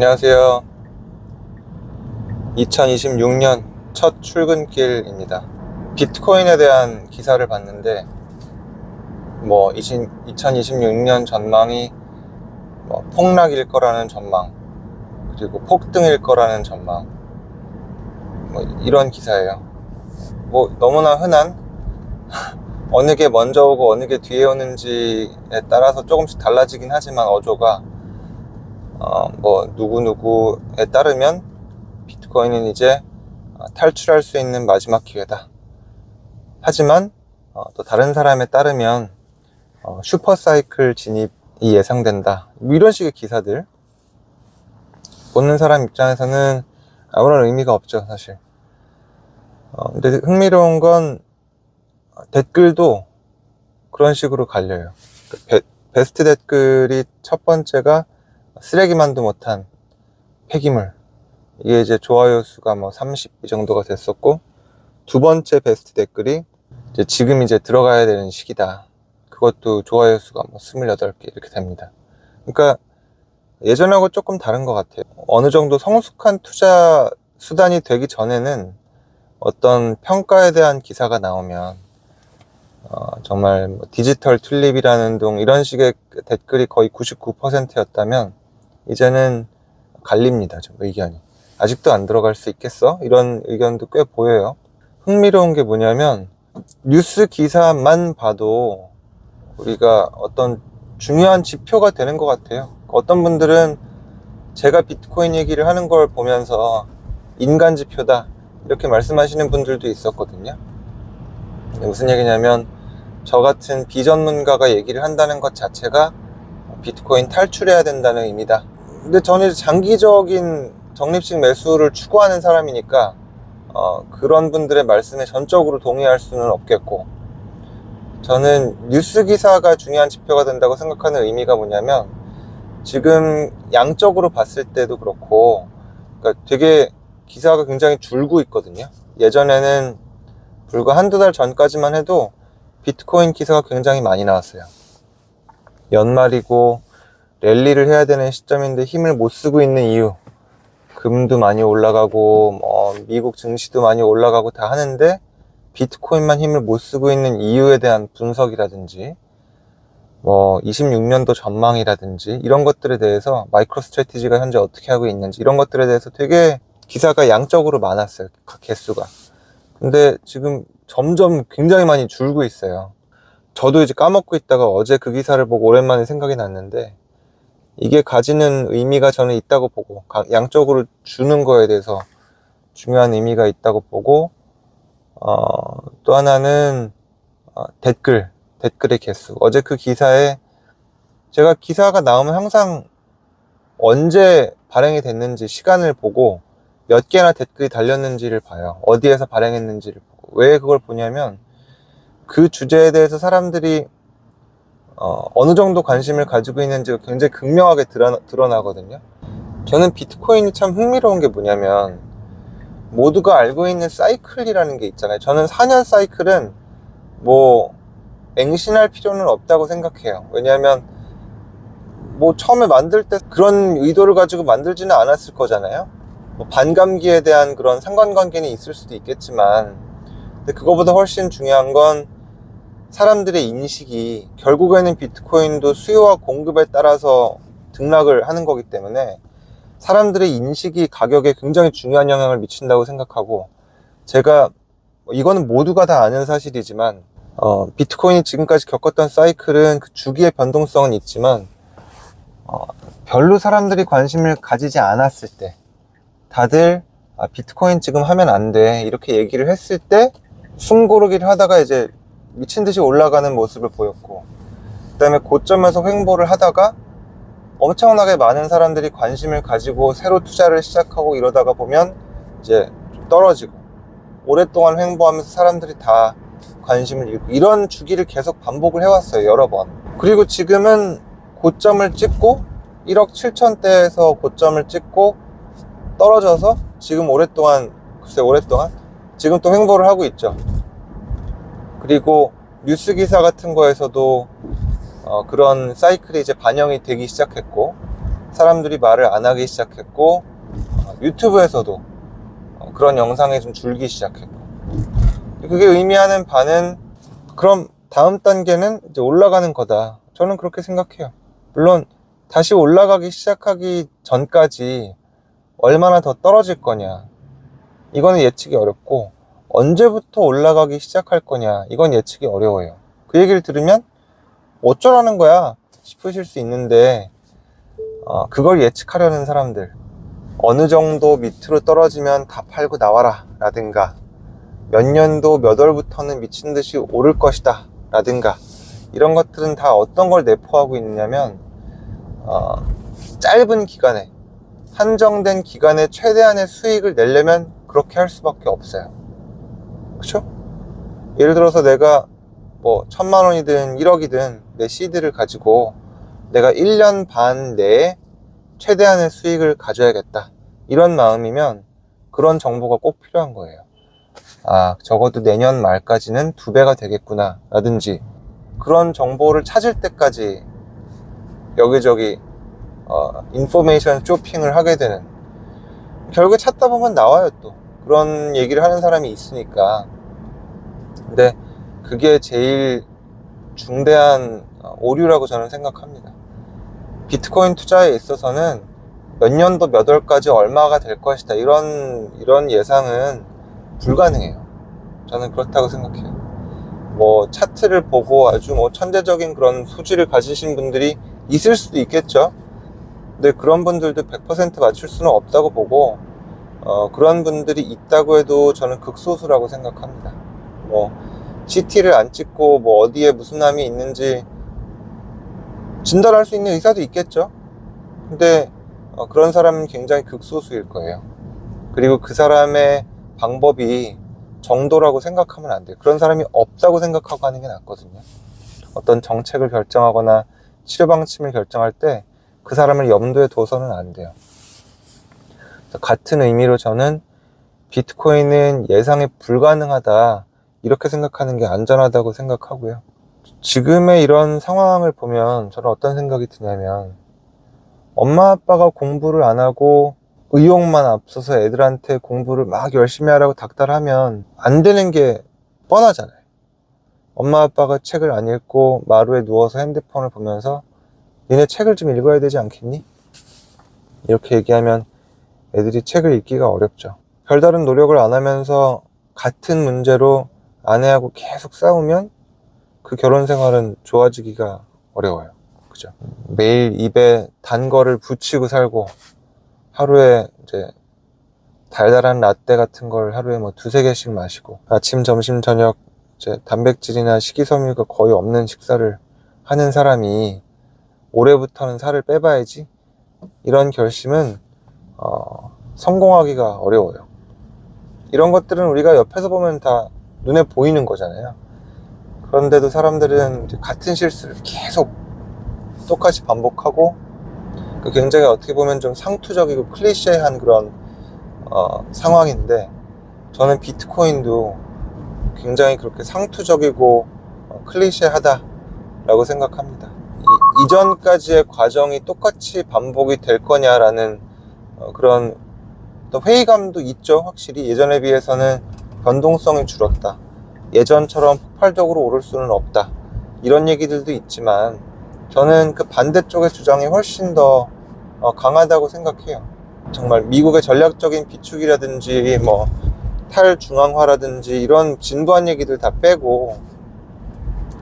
안녕하세요. 2026년 첫 출근길입니다. 비트코인에 대한 기사를 봤는데 2026년 전망이 폭락일 거라는 전망, 그리고 폭등일 거라는 전망, 이런 기사예요. 너무나 흔한 어느 게 먼저 오고 어느 게 뒤에 오는지에 따라서 조금씩 달라지긴 하지만 어조가 누구누구에 따르면 비트코인은 이제 탈출할 수 있는 마지막 기회다. 하지만 또 다른 사람에 따르면 슈퍼사이클 진입이 예상된다. 이런 식의 기사들 보는 사람 입장에서는 아무런 의미가 없죠, 사실. 근데 흥미로운 건 댓글도 그런 식으로 갈려요. 베스트 댓글이 첫 번째가 쓰레기만도 못한 폐기물, 이게 이제 좋아요 수가 30 이 정도가 됐었고, 두 번째 베스트 댓글이 지금 이제 들어가야 되는 시기다. 그것도 좋아요 수가 28개 이렇게 됩니다. 그러니까 예전하고 조금 다른 것 같아요. 어느 정도 성숙한 투자 수단이 되기 전에는 어떤 평가에 대한 기사가 나오면 정말 디지털 튤립이라는 둥 이런 식의 댓글이 거의 99%였다면 이제는 갈립니다. 좀 의견이. 아직도 안 들어갈 수 있겠어? 이런 의견도 꽤 보여요. 흥미로운 게 뭐냐면 뉴스 기사만 봐도 우리가 어떤 중요한 지표가 되는 것 같아요. 어떤 분들은 제가 비트코인 얘기를 하는 걸 보면서 인간 지표다 이렇게 말씀하시는 분들도 있었거든요. 무슨 얘기냐면 저 같은 비전문가가 얘기를 한다는 것 자체가 비트코인 탈출해야 된다는 의미다. 근데 저는 장기적인 적립식 매수를 추구하는 사람이니까 그런 분들의 말씀에 전적으로 동의할 수는 없겠고, 저는 뉴스 기사가 중요한 지표가 된다고 생각하는 의미가 뭐냐면 지금 양적으로 봤을 때도 그렇고, 그러니까 되게 기사가 굉장히 줄고 있거든요. 예전에는 불과 한두 달 전까지만 해도 비트코인 기사가 굉장히 많이 나왔어요. 연말이고 랠리를 해야 되는 시점인데 힘을 못 쓰고 있는 이유, 금도 많이 올라가고 미국 증시도 많이 올라가고 다 하는데 비트코인만 힘을 못 쓰고 있는 이유에 대한 분석이라든지 26년도 전망이라든지 이런 것들에 대해서 마이크로 스트래티지가 현재 어떻게 하고 있는지 이런 것들에 대해서 되게 기사가 양적으로 많았어요. 개수가. 근데 지금 점점 굉장히 많이 줄고 있어요. 저도 이제 까먹고 있다가 어제 그 기사를 보고 오랜만에 생각이 났는데, 이게 가지는 의미가 저는 있다고 보고, 양적으로 주는 거에 대해서 중요한 의미가 있다고 보고, 또 하나는 댓글의 개수. 어제 그 기사에 제가 기사가 나오면 항상 언제 발행이 됐는지 시간을 보고 몇 개나 댓글이 달렸는지를 봐요. 어디에서 발행했는지를 보고. 왜 그걸 보냐면 그 주제에 대해서 사람들이 어느 정도 관심을 가지고 있는지가 굉장히 극명하게 드러나거든요. 저는 비트코인이 참 흥미로운 게 뭐냐면 모두가 알고 있는 사이클이라는 게 있잖아요. 저는 4년 사이클은 맹신할 필요는 없다고 생각해요. 왜냐하면 처음에 만들 때 그런 의도를 가지고 만들지는 않았을 거잖아요. 반감기에 대한 그런 상관관계는 있을 수도 있겠지만, 근데 그거보다 훨씬 중요한 건 사람들의 인식이, 결국에는 비트코인도 수요와 공급에 따라서 등락을 하는 거기 때문에 사람들의 인식이 가격에 굉장히 중요한 영향을 미친다고 생각하고, 제가 이거는 모두가 다 아는 사실이지만 비트코인이 지금까지 겪었던 사이클은 그 주기의 변동성은 있지만 별로 사람들이 관심을 가지지 않았을 때, 다들 비트코인 지금 하면 안 돼 이렇게 얘기를 했을 때 숨고르기를 하다가 이제 미친듯이 올라가는 모습을 보였고, 그 다음에 고점에서 횡보를 하다가 엄청나게 많은 사람들이 관심을 가지고 새로 투자를 시작하고 이러다가 보면 이제 좀 떨어지고, 오랫동안 횡보하면서 사람들이 다 관심을 잃고, 이런 주기를 계속 반복을 해왔어요, 여러 번. 그리고 지금은 고점을 찍고 1억 7천대에서 고점을 찍고 떨어져서 지금 오랫동안 지금 또 횡보를 하고 있죠. 그리고 뉴스 기사 같은 거에서도 그런 사이클이 이제 반영이 되기 시작했고, 사람들이 말을 안 하기 시작했고, 유튜브에서도 그런 영상이 좀 줄기 시작했고, 그게 의미하는 바는 그럼 다음 단계는 이제 올라가는 거다. 저는 그렇게 생각해요. 물론 다시 올라가기 시작하기 전까지 얼마나 더 떨어질 거냐, 이거는 예측이 어렵고, 언제부터 올라가기 시작할 거냐, 이건 예측이 어려워요. 그 얘기를 들으면 어쩌라는 거야 싶으실 수 있는데, 그걸 예측하려는 사람들, 어느 정도 밑으로 떨어지면 다 팔고 나와라 라든가, 몇 년도 몇 월부터는 미친듯이 오를 것이다 라든가, 이런 것들은 다 어떤 걸 내포하고 있느냐면, 짧은 기간에, 한정된 기간에 최대한의 수익을 내려면 그렇게 할 수밖에 없어요. 그쵸? 예를 들어서 내가 뭐 1000만 원이든 1억이든 내 시드를 가지고 내가 1년 반 내에 최대한의 수익을 가져야겠다, 이런 마음이면 그런 정보가 꼭 필요한 거예요. 적어도 내년 말까지는 2배가 되겠구나 라든지, 그런 정보를 찾을 때까지 여기저기 인포메이션 쇼핑을 하게 되는, 결국에 찾다 보면 나와요. 또 그런 얘기를 하는 사람이 있으니까. 근데 그게 제일 중대한 오류라고 저는 생각합니다. 비트코인 투자에 있어서는 몇 년도 몇 월까지 얼마가 될 것이다, 이런 예상은 불가능해요. 저는 그렇다고 생각해요. 뭐 차트를 보고 아주 뭐 천재적인 그런 소질을 가지신 분들이 있을 수도 있겠죠. 근데 그런 분들도 100% 맞출 수는 없다고 보고, 그런 분들이 있다고 해도 저는 극소수라고 생각합니다. 뭐 CT를 안 찍고 뭐 어디에 무슨 암이 있는지 진단할 수 있는 의사도 있겠죠. 근데 그런 사람은 굉장히 극소수일 거예요. 그리고 그 사람의 방법이 정도라고 생각하면 안 돼요. 그런 사람이 없다고 생각하고 하는 게 낫거든요. 어떤 정책을 결정하거나 치료 방침을 결정할 때 그 사람을 염두에 둬서는 안 돼요. 같은 의미로 저는 비트코인은 예상이 불가능하다, 이렇게 생각하는 게 안전하다고 생각하고요. 지금의 이런 상황을 보면 저는 어떤 생각이 드냐면, 엄마 아빠가 공부를 안 하고 의욕만 앞서서 애들한테 공부를 막 열심히 하라고 닥달하면 안 되는 게 뻔하잖아요. 엄마 아빠가 책을 안 읽고 마루에 누워서 핸드폰을 보면서 니네 책을 좀 읽어야 되지 않겠니? 이렇게 얘기하면 애들이 책을 읽기가 어렵죠. 별다른 노력을 안 하면서 같은 문제로 아내하고 계속 싸우면 그 결혼 생활은 좋아지기가 어려워요. 그죠? 매일 입에 단 거를 붙이고 살고, 하루에 이제 달달한 라떼 같은 걸 하루에 뭐 2-3개씩 마시고, 아침, 점심, 저녁 이제 단백질이나 식이섬유가 거의 없는 식사를 하는 사람이 올해부터는 살을 빼봐야지, 이런 결심은 성공하기가 어려워요. 이런 것들은 우리가 옆에서 보면 다 눈에 보이는 거잖아요. 그런데도 사람들은 같은 실수를 계속 똑같이 반복하고, 굉장히 어떻게 보면 좀 상투적이고 클리셰한 그런 상황인데, 저는 비트코인도 굉장히 그렇게 상투적이고 클리셰하다 라고 생각합니다. 이전까지의 과정이 똑같이 반복이 될 거냐라는 그런 또 회의감도 있죠. 확실히 예전에 비해서는 변동성이 줄었다, 예전처럼 폭발적으로 오를 수는 없다, 이런 얘기들도 있지만, 저는 그 반대쪽의 주장이 훨씬 더 강하다고 생각해요. 정말 미국의 전략적인 비축이라든지 뭐 탈중앙화라든지 이런 진부한 얘기들 다 빼고,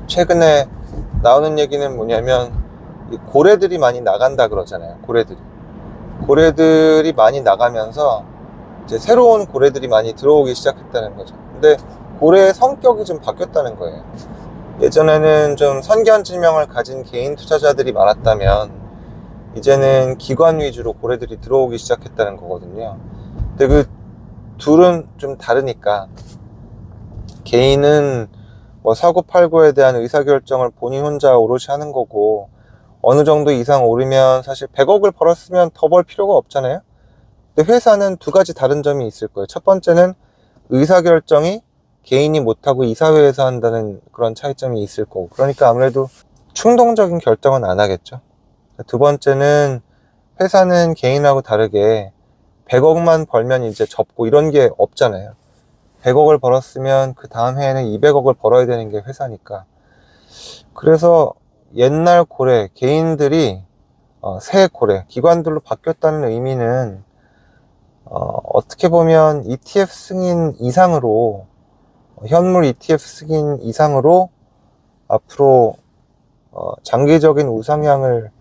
최근에 나오는 얘기는 뭐냐면, 이 고래들이 많이 나간다 그러잖아요. 고래들이 많이 나가면서 이제 새로운 고래들이 많이 들어오기 시작했다는 거죠. 근데 고래의 성격이 좀 바뀌었다는 거예요. 예전에는 좀 선견지명을 가진 개인 투자자들이 많았다면, 이제는 기관 위주로 고래들이 들어오기 시작했다는 거거든요. 근데 그 둘은 좀 다르니까, 개인은 뭐 사고팔고에 대한 의사결정을 본인 혼자 오롯이 하는 거고, 어느 정도 이상 오르면 사실 100억을 벌었으면 더 벌 필요가 없잖아요. 근데 회사는 2가지 다른 점이 있을 거예요. 첫 번째는 의사결정이 개인이 못하고 이사회에서 한다는 그런 차이점이 있을 거고, 그러니까 아무래도 충동적인 결정은 안 하겠죠. 두 번째는 회사는 개인하고 다르게 100억만 벌면 이제 접고 이런 게 없잖아요. 100억을 벌었으면 그 다음 해에는 200억을 벌어야 되는 게 회사니까. 그래서 옛날 고래, 개인들이 새 고래, 기관들로 바뀌었다는 의미는 어떻게 보면 ETF 승인 이상으로, 현물 ETF 승인 이상으로 앞으로 장기적인 우상향을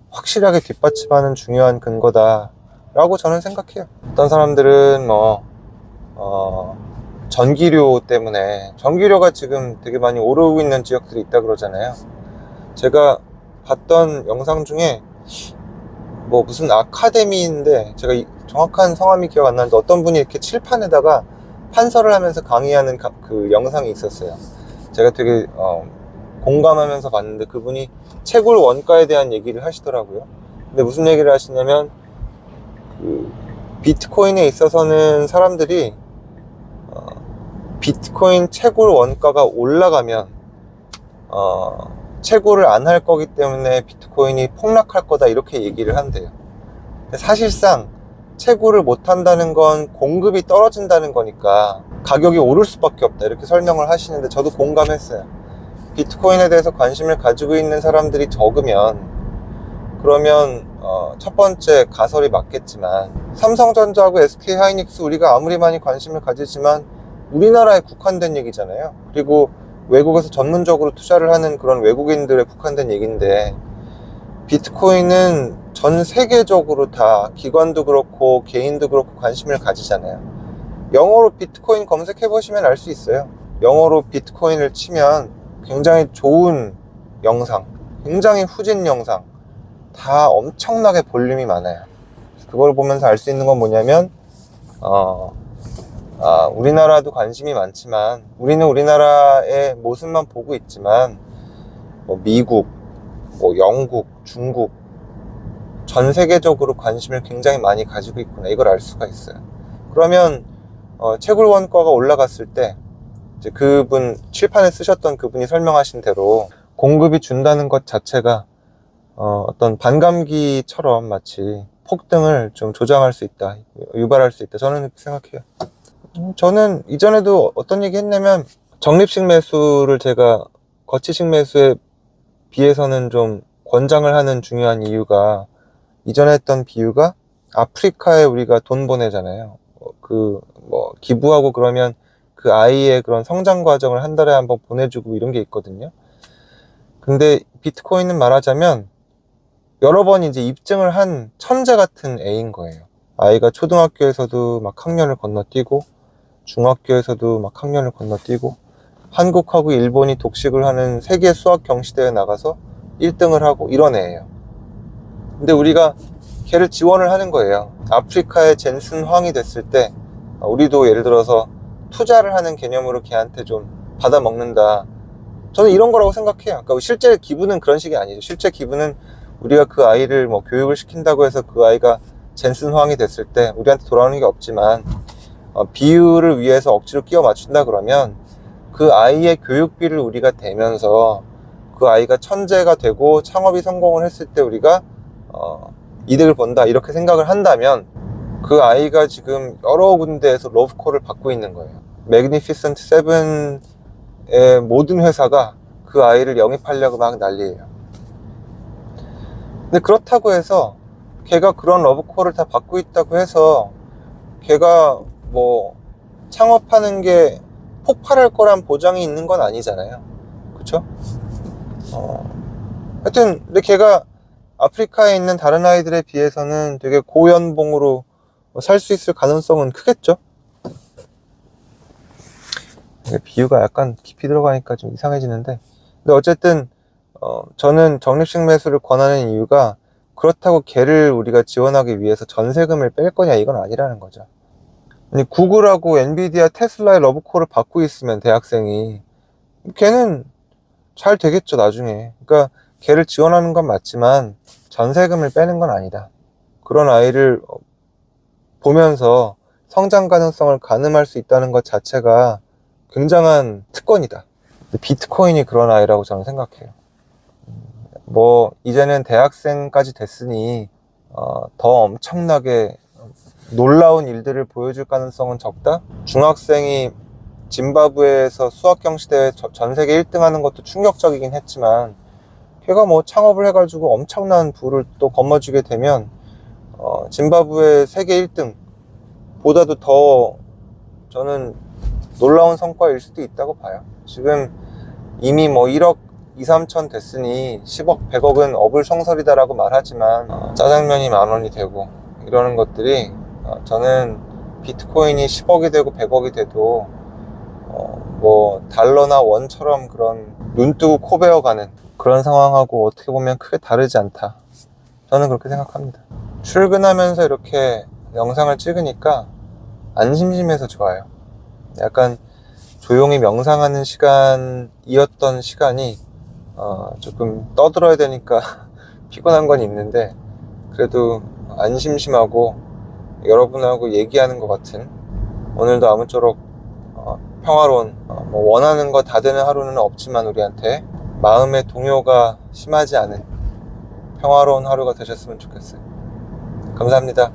확실하게 뒷받침하는 중요한 근거다라고 저는 생각해요. 어떤 사람들은 전기료 때문에, 전기료가 지금 되게 많이 오르고 있는 지역들이 있다 그러잖아요. 제가 봤던 영상 중에 무슨 아카데미인데, 제가 정확한 성함이 기억 안 나는데, 어떤 분이 이렇게 칠판에다가 판서를 하면서 강의하는 그 영상이 있었어요. 제가 되게 공감하면서 봤는데, 그분이 채굴 원가에 대한 얘기를 하시더라고요. 근데 무슨 얘기를 하시냐면, 그 비트코인에 있어서는 사람들이 비트코인 채굴 원가가 올라가면 채굴을 안 할 거기 때문에 비트코인이 폭락할 거다, 이렇게 얘기를 한대요. 사실상 채굴을 못 한다는 건 공급이 떨어진다는 거니까 가격이 오를 수밖에 없다, 이렇게 설명을 하시는데 저도 공감했어요. 비트코인에 대해서 관심을 가지고 있는 사람들이 적으면, 그러면 첫 번째 가설이 맞겠지만, 삼성전자하고 SK하이닉스 우리가 아무리 많이 관심을 가지지만 우리나라에 국한된 얘기잖아요. 그리고 외국에서 전문적으로 투자를 하는 그런 외국인들에 국한된 얘기인데, 비트코인은 전 세계적으로 다 기관도 그렇고 개인도 그렇고 관심을 가지잖아요. 영어로 비트코인 검색해 보시면 알 수 있어요. 영어로 비트코인을 치면 굉장히 좋은 영상, 굉장히 후진 영상, 다 엄청나게 볼륨이 많아요. 그걸 보면서 알 수 있는 건 뭐냐면, 우리나라도 관심이 많지만, 우리는 우리나라의 모습만 보고 있지만, 미국, 영국, 중국, 전 세계적으로 관심을 굉장히 많이 가지고 있구나, 이걸 알 수가 있어요. 그러면 채굴 원가가 올라갔을 때, 이제 그분 칠판에 쓰셨던 그분이 설명하신 대로 공급이 준다는 것 자체가 어떤 반감기처럼 마치 폭등을 좀 조장할 수 있다, 유발할 수 있다, 저는 그렇게 생각해요. 저는 이전에도 어떤 얘기 했냐면, 적립식 매수를 제가 거치식 매수에 비해서는 좀 권장을 하는 중요한 이유가, 이전에 했던 비유가 아프리카에 우리가 돈 보내잖아요. 기부하고 그러면 그 아이의 그런 성장 과정을 한 달에 한번 보내주고 이런 게 있거든요. 근데 비트코인은 말하자면 여러 번 이제 입증을 한 천재 같은 애인 거예요. 아이가 초등학교에서도 막 학년을 건너뛰고, 중학교에서도 막 학년을 건너뛰고, 한국하고 일본이 독식을 하는 세계 수학 경시대회에 나가서 1등을 하고 이런 애예요. 근데 우리가 걔를 지원을 하는 거예요. 아프리카의 젠슨 황이 됐을 때 우리도 예를 들어서 투자를 하는 개념으로 걔한테 좀 받아먹는다, 저는 이런 거라고 생각해요. 그러니까 실제 기부는 그런 식이 아니죠. 실제 기부는 우리가 그 아이를 교육을 시킨다고 해서 그 아이가 젠슨 황이 됐을 때 우리한테 돌아오는 게 없지만, 비율을 위해서 억지로 끼워 맞춘다 그러면 그 아이의 교육비를 우리가 대면서 그 아이가 천재가 되고 창업이 성공을 했을 때 우리가 이득을 본다, 이렇게 생각을 한다면, 그 아이가 지금 여러 군데에서 러브콜을 받고 있는 거예요. 매그니피센트 세븐의 모든 회사가 그 아이를 영입하려고 막 난리예요. 근데 그렇다고 해서 걔가 그런 러브콜을 다 받고 있다고 해서 걔가 창업하는 게 폭발할 거란 보장이 있는 건 아니잖아요. 그쵸? 하여튼 근데 걔가 아프리카에 있는 다른 아이들에 비해서는 되게 고연봉으로 살 수 있을 가능성은 크겠죠? 비유가 약간 깊이 들어가니까 좀 이상해지는데, 근데 어쨌든 저는 적립식 매수를 권하는 이유가, 그렇다고 걔를 우리가 지원하기 위해서 전세금을 뺄 거냐, 이건 아니라는 거죠. 아니, 구글하고 엔비디아, 테슬라의 러브콜을 받고 있으면 대학생이, 걔는 잘 되겠죠, 나중에. 그러니까 걔를 지원하는 건 맞지만 전세금을 빼는 건 아니다. 그런 아이를 보면서 성장 가능성을 가늠할 수 있다는 것 자체가 굉장한 특권이다. 비트코인이 그런 아이라고 저는 생각해요. 이제는 대학생까지 됐으니 더 엄청나게 놀라운 일들을 보여줄 가능성은 적다. 중학생이 짐바브웨에서 수학 경시대회 전 세계 1등 하는 것도 충격적이긴 했지만, 걔가 뭐 창업을 해가지고 엄청난 부를 또 거머쥐게 되면 짐바브웨 세계 1등 보다도 더 저는 놀라운 성과일 수도 있다고 봐요. 지금 이미 뭐 1억 2, 3천 됐으니 10억, 100억은 어불성설이다라고 말하지만 짜장면이 10,000원이 되고 이러는 것들이 저는 비트코인이 10억이 되고 100억이 돼도 뭐 달러나 원처럼 그런 눈 뜨고 코 베어가는 그런 상황하고 어떻게 보면 크게 다르지 않다. 저는 그렇게 생각합니다. 출근하면서 이렇게 영상을 찍으니까 안 심심해서 좋아요. 약간 조용히 명상하는 시간이었던 시간이 조금 떠들어야 되니까 피곤한 건 있는데, 그래도 안 심심하고 여러분하고 얘기하는 것 같은, 오늘도 아무쪼록 평화로운, 뭐 원하는 거 다 되는 하루는 없지만 우리한테 마음의 동요가 심하지 않은 평화로운 하루가 되셨으면 좋겠어요. 감사합니다.